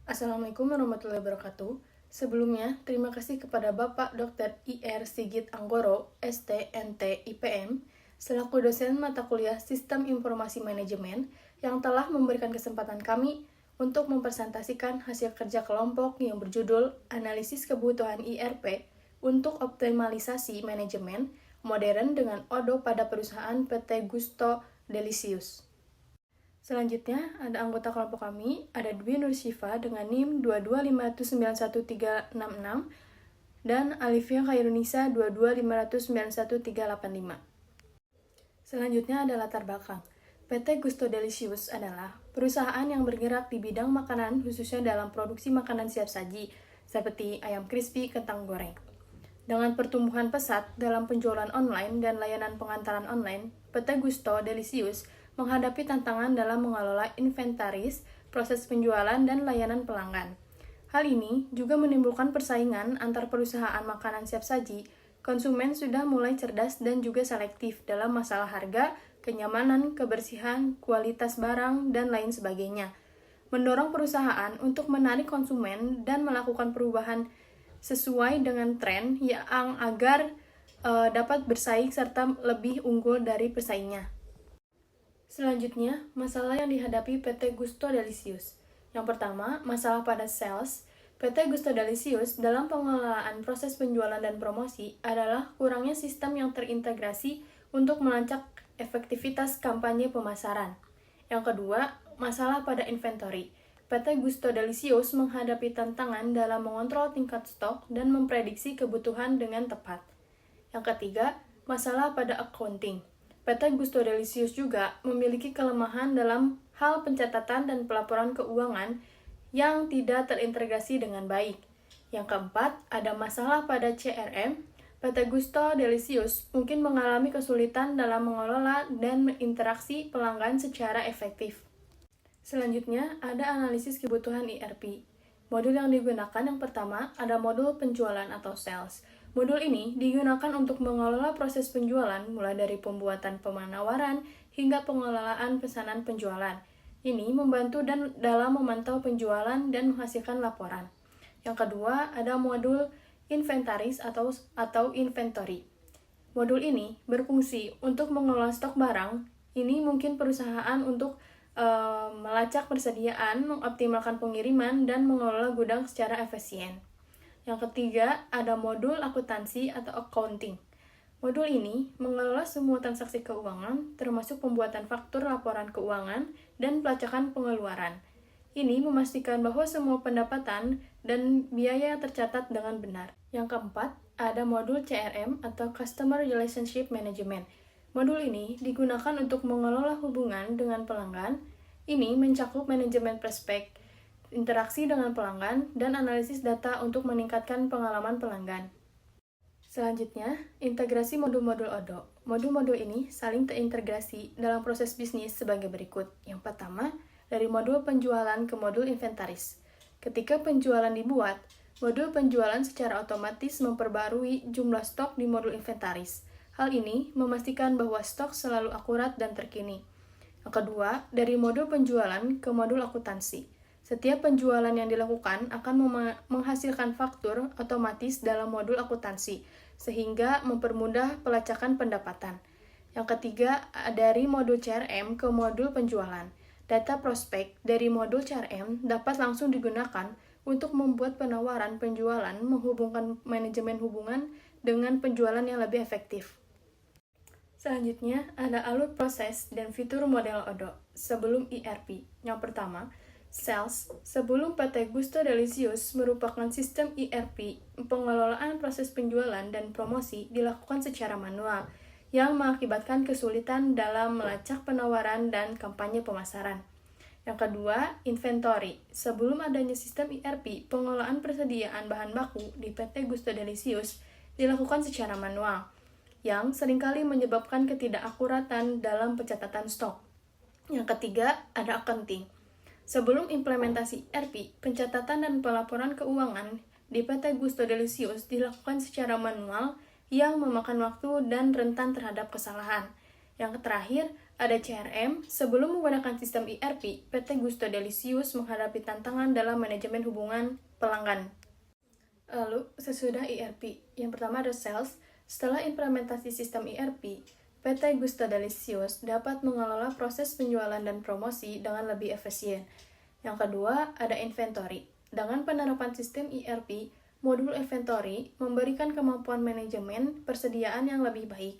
Assalamualaikum warahmatullahi wabarakatuh. Sebelumnya, terima kasih kepada Bapak Dr. IR Sigit Anggoro, STNT IPM, selaku dosen mata kuliah Sistem Informasi Manajemen yang telah memberikan kesempatan kami untuk mempresentasikan hasil kerja kelompok yang berjudul Analisis Kebutuhan IRP untuk Optimalisasi Manajemen Modern dengan ODO pada perusahaan PT Gusto Delicious. Selanjutnya, ada anggota kelompok kami, ada Dwi Nur Syifa dengan NIM 225091366 dan Alifia Khairunisa 225091385. Selanjutnya ada latar belakang. PT Gusto Delicious adalah perusahaan yang bergerak di bidang makanan khususnya dalam produksi makanan siap saji seperti ayam crispy, kentang goreng. Dengan pertumbuhan pesat dalam penjualan online dan layanan pengantaran online, PT Gusto Delicious menghadapi tantangan dalam mengelola inventaris, proses penjualan, dan layanan pelanggan. Hal ini juga menimbulkan persaingan antar perusahaan makanan siap saji. Konsumen sudah mulai cerdas dan juga selektif dalam masalah harga, kenyamanan, kebersihan, kualitas barang, dan lain sebagainya. Mendorong perusahaan untuk menarik konsumen dan melakukan perubahan sesuai dengan tren yang agar dapat bersaing serta lebih unggul dari pesaingnya. Selanjutnya, masalah yang dihadapi PT Gusto Delicious. Yang pertama, masalah pada sales. PT Gusto Delicious dalam pengelolaan proses penjualan dan promosi adalah kurangnya sistem yang terintegrasi untuk melacak efektivitas kampanye pemasaran. Yang kedua, masalah pada inventory. PT Gusto Delicious menghadapi tantangan dalam mengontrol tingkat stok dan memprediksi kebutuhan dengan tepat. Yang ketiga, masalah pada accounting. PT Gusto Delicious juga memiliki kelemahan dalam hal pencatatan dan pelaporan keuangan yang tidak terintegrasi dengan baik. Yang keempat, ada masalah pada CRM. PT Gusto Delicious mungkin mengalami kesulitan dalam mengelola dan berinteraksi pelanggan secara efektif. Selanjutnya, ada analisis kebutuhan ERP. Modul yang digunakan yang pertama ada modul penjualan atau sales. Modul ini digunakan untuk mengelola proses penjualan mulai dari pembuatan penawaran hingga pengelolaan pesanan penjualan. Ini membantu dalam memantau penjualan dan menghasilkan laporan. Yang kedua, ada modul inventaris atau inventory. Modul ini berfungsi untuk mengelola stok barang. Ini mungkin perusahaan untuk melacak persediaan, mengoptimalkan pengiriman, dan mengelola gudang secara efisien. Yang ketiga, ada modul akuntansi atau accounting. Modul ini mengelola semua transaksi keuangan, termasuk pembuatan faktur laporan keuangan dan pelacakan pengeluaran. Ini memastikan bahwa semua pendapatan dan biaya tercatat dengan benar. Yang keempat, ada modul CRM atau Customer Relationship Management. Modul ini digunakan untuk mengelola hubungan dengan pelanggan. Ini mencakup manajemen prospek, interaksi dengan pelanggan, dan analisis data untuk meningkatkan pengalaman pelanggan. Selanjutnya, integrasi modul-modul ODO. Modul-modul ini saling terintegrasi dalam proses bisnis sebagai berikut. Yang pertama, dari modul penjualan ke modul inventaris. Ketika penjualan dibuat, modul penjualan secara otomatis memperbarui jumlah stok di modul inventaris. Hal ini memastikan bahwa stok selalu akurat dan terkini. Yang kedua, dari modul penjualan ke modul akuntansi. Setiap penjualan yang dilakukan akan menghasilkan faktur otomatis dalam modul akuntansi, sehingga mempermudah pelacakan pendapatan. Yang ketiga, dari modul CRM ke modul penjualan. Data prospek dari modul CRM dapat langsung digunakan untuk membuat penawaran penjualan menghubungkan manajemen hubungan dengan penjualan yang lebih efektif. Selanjutnya, ada alur proses dan fitur model ODO sebelum ERP. Yang pertama, sales. Sebelum PT Gusto Delicious merupakan sistem ERP, pengelolaan proses penjualan dan promosi dilakukan secara manual, yang mengakibatkan kesulitan dalam melacak penawaran dan kampanye pemasaran. Yang kedua, inventory. Sebelum adanya sistem ERP, pengelolaan persediaan bahan baku di PT Gusto Delicious dilakukan secara manual, yang seringkali menyebabkan ketidakakuratan dalam pencatatan stok. Yang ketiga, ada accounting. Sebelum implementasi ERP, pencatatan dan pelaporan keuangan di PT Gusto Delicious dilakukan secara manual yang memakan waktu dan rentan terhadap kesalahan. Yang terakhir, Ada CRM, sebelum menggunakan sistem ERP, PT Gusto Delicious menghadapi tantangan dalam manajemen hubungan pelanggan. Lalu, sesudah ERP, yang pertama ada sales. Setelah implementasi sistem ERP, PT Gusto Delicious dapat mengelola proses penjualan dan promosi dengan lebih efisien. Yang kedua, ada inventory. Dengan penerapan sistem ERP, modul inventory memberikan kemampuan manajemen persediaan yang lebih baik.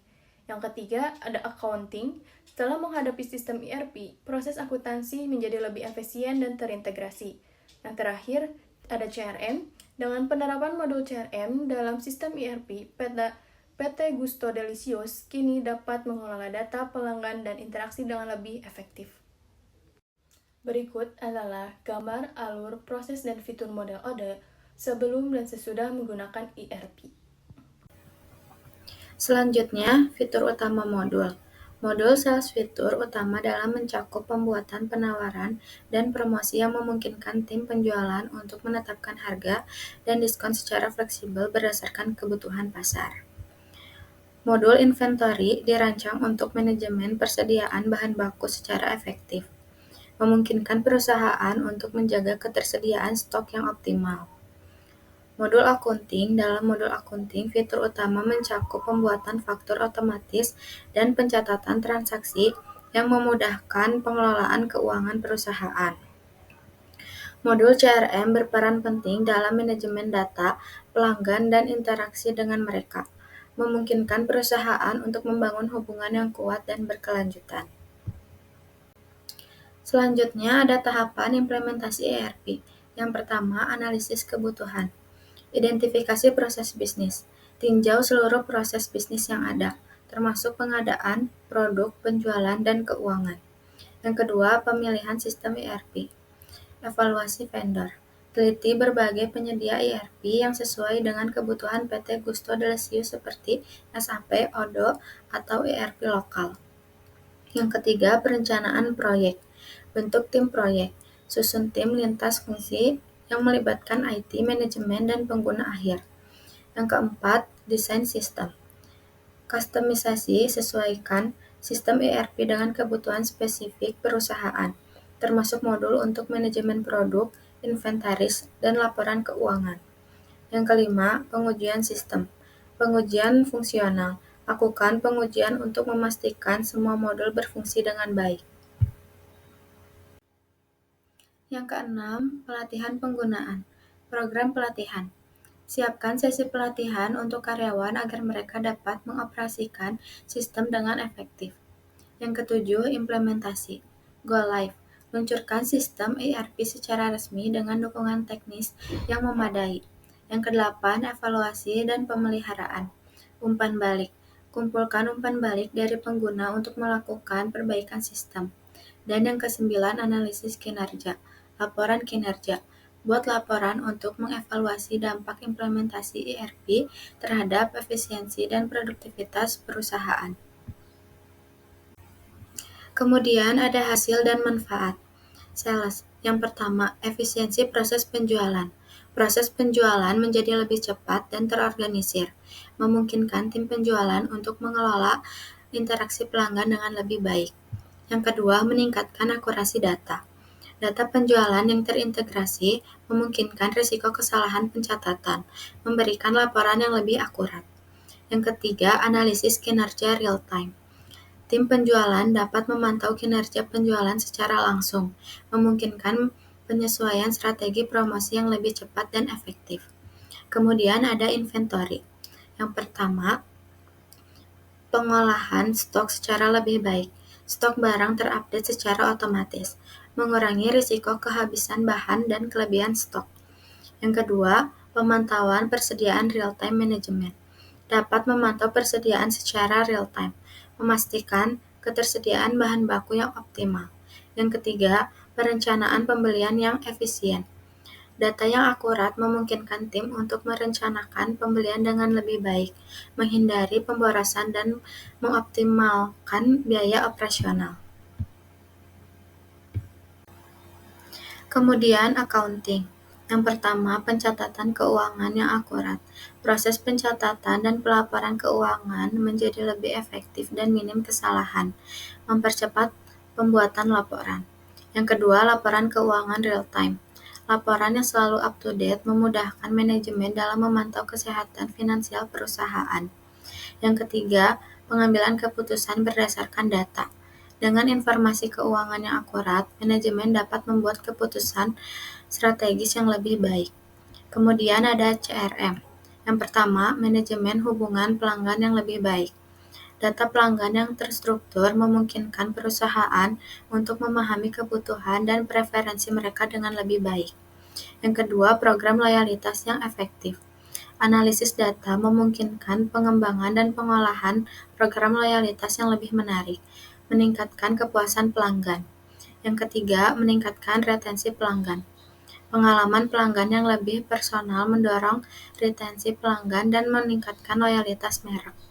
Yang ketiga, ada accounting. Setelah menghadapi sistem ERP, proses akuntansi menjadi lebih efisien dan terintegrasi. Yang terakhir, ada CRM. Dengan penerapan modul CRM dalam sistem ERP, PT Gusto Delicious kini dapat mengelola data pelanggan dan interaksi dengan lebih efektif. Berikut adalah gambar, alur, proses, dan fitur model order sebelum dan sesudah menggunakan ERP. Selanjutnya, fitur utama modul. Modul sales fitur utama dalam mencakup pembuatan penawaran dan promosi yang memungkinkan tim penjualan untuk menetapkan harga dan diskon secara fleksibel berdasarkan kebutuhan pasar. Modul inventory dirancang untuk manajemen persediaan bahan baku secara efektif, memungkinkan perusahaan untuk menjaga ketersediaan stok yang optimal. Modul accounting. Dalam modul accounting, fitur utama mencakup pembuatan faktur otomatis dan pencatatan transaksi yang memudahkan pengelolaan keuangan perusahaan. Modul CRM berperan penting dalam manajemen data, pelanggan, dan interaksi dengan mereka, memungkinkan perusahaan untuk membangun hubungan yang kuat dan berkelanjutan. Selanjutnya ada tahapan implementasi ERP. Yang pertama, analisis kebutuhan. Identifikasi proses bisnis. Tinjau seluruh proses bisnis yang ada, termasuk pengadaan, produk, penjualan, dan keuangan. Yang kedua, pemilihan sistem ERP. Evaluasi vendor. Teliti berbagai penyedia ERP yang sesuai dengan kebutuhan PT Gusto Delicious seperti SAP, Odoo, atau ERP lokal. Yang ketiga, perencanaan proyek. Bentuk tim proyek. Susun tim lintas fungsi yang melibatkan IT, manajemen, dan pengguna akhir. Yang keempat, desain sistem. Kustomisasi sesuaikan sistem ERP dengan kebutuhan spesifik perusahaan, termasuk modul untuk manajemen produk, inventaris, dan laporan keuangan. Yang kelima, pengujian sistem. Pengujian fungsional. Lakukan pengujian untuk memastikan semua modul berfungsi dengan baik. Yang keenam, pelatihan penggunaan. Program pelatihan. Siapkan sesi pelatihan untuk karyawan agar mereka dapat mengoperasikan sistem dengan efektif. Yang ketujuh, implementasi. Go live. Luncurkan sistem ERP secara resmi dengan dukungan teknis yang memadai. Yang kedelapan, evaluasi dan pemeliharaan. Umpan balik. Kumpulkan umpan balik dari pengguna untuk melakukan perbaikan sistem. Dan yang kesembilan, analisis kinerja. Laporan kinerja. Buat laporan untuk mengevaluasi dampak implementasi ERP terhadap efisiensi dan produktivitas perusahaan. Kemudian ada hasil dan manfaat. Sales. Yang pertama, efisiensi proses penjualan. Proses penjualan menjadi lebih cepat dan terorganisir, memungkinkan tim penjualan untuk mengelola interaksi pelanggan dengan lebih baik. Yang kedua, meningkatkan akurasi data. Data penjualan yang terintegrasi memungkinkan risiko kesalahan pencatatan, memberikan laporan yang lebih akurat. Yang ketiga, analisis kinerja real-time. Tim penjualan dapat memantau kinerja penjualan secara langsung, memungkinkan penyesuaian strategi promosi yang lebih cepat dan efektif. Kemudian ada inventory. Yang pertama, pengolahan stok secara lebih baik. Stok barang terupdate secara otomatis, mengurangi risiko kehabisan bahan dan kelebihan stok. Yang kedua, pemantauan persediaan real-time management. Dapat memantau persediaan secara real-time, memastikan ketersediaan bahan baku yang optimal. Yang ketiga, perencanaan pembelian yang efisien. Data yang akurat memungkinkan tim untuk merencanakan pembelian dengan lebih baik, menghindari pemborosan, dan mengoptimalkan biaya operasional. Kemudian accounting. Yang pertama, pencatatan keuangan yang akurat. Proses pencatatan dan pelaporan keuangan menjadi lebih efektif dan minim kesalahan, mempercepat pembuatan laporan. Yang kedua, laporan keuangan real time. Laporan yang selalu up to date memudahkan manajemen dalam memantau kesehatan finansial perusahaan. Yang ketiga, pengambilan keputusan berdasarkan data. Dengan informasi keuangan yang akurat, manajemen dapat membuat keputusan strategis yang lebih baik. Kemudian ada CRM. Yang pertama, manajemen hubungan pelanggan yang lebih baik. Data pelanggan yang terstruktur memungkinkan perusahaan untuk memahami kebutuhan dan preferensi mereka dengan lebih baik. Yang kedua, program loyalitas yang efektif. Analisis data memungkinkan pengembangan dan pengolahan program loyalitas yang lebih menarik, meningkatkan kepuasan pelanggan. Yang ketiga, meningkatkan retensi pelanggan. Pengalaman pelanggan yang lebih personal mendorong retensi pelanggan dan meningkatkan loyalitas merek.